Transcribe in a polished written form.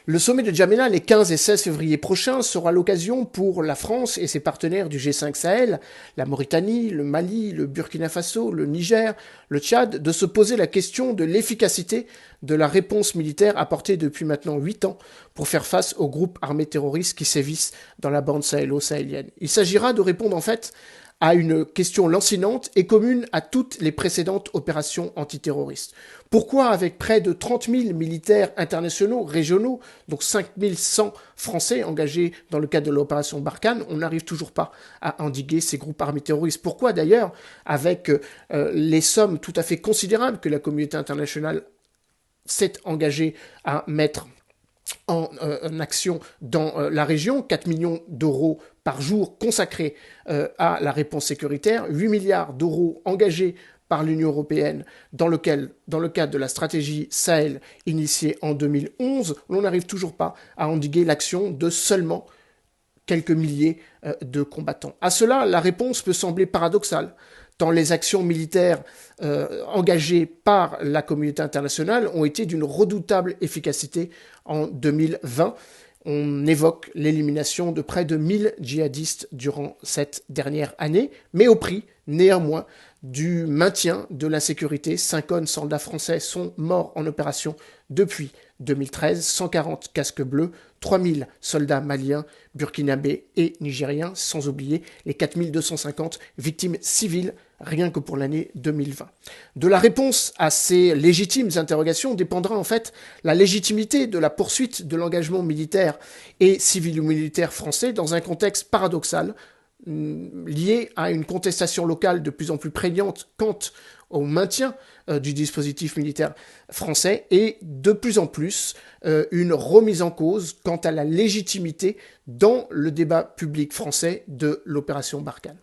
Le sommet de Djamena les 15 et 16 février prochains sera l'occasion pour la France et ses partenaires du G5 Sahel, la Mauritanie, le Mali, le Burkina Faso, le Niger, le Tchad, de se poser la question de l'efficacité de la réponse militaire apportée depuis maintenant 8 ans pour faire face aux groupes armés terroristes qui sévissent dans la bande sahélo-sahélienne. Il s'agira de répondre en fait à une question lancinante et commune à toutes les précédentes opérations antiterroristes. Pourquoi, avec près de 30 000 militaires internationaux, régionaux, donc 5 100 Français engagés dans le cadre de l'opération Barkhane, on n'arrive toujours pas à endiguer ces groupes armés terroristes? Pourquoi d'ailleurs, avec les sommes tout à fait considérables que la communauté internationale s'est engagée à mettre en action dans la région, 4 millions d'euros par jour consacrés à la réponse sécuritaire, 8 milliards d'euros engagés par l'Union européenne dans le cadre de la stratégie Sahel initiée en 2011, on n'arrive toujours pas à endiguer l'action de seulement quelques milliers de combattants. À cela, la réponse peut sembler paradoxale, tant les actions militaires engagées par la communauté internationale ont été d'une redoutable efficacité en 2020. On évoque l'élimination de près de 1000 djihadistes durant cette dernière année, mais au prix, néanmoins, du maintien de l'insécurité. 50 soldats français sont morts en opération depuis 2013, 140 casques bleus, 3000 soldats maliens, burkinabés et nigériens, sans oublier les 4250 victimes civiles rien que pour l'année 2020. De la réponse à ces légitimes interrogations dépendra en fait la légitimité de la poursuite de l'engagement militaire et civilo-militaire français dans un contexte paradoxal lié à une contestation locale de plus en plus prégnante quant au maintien du dispositif militaire français et de plus en plus une remise en cause quant à la légitimité dans le débat public français de l'opération Barkhane.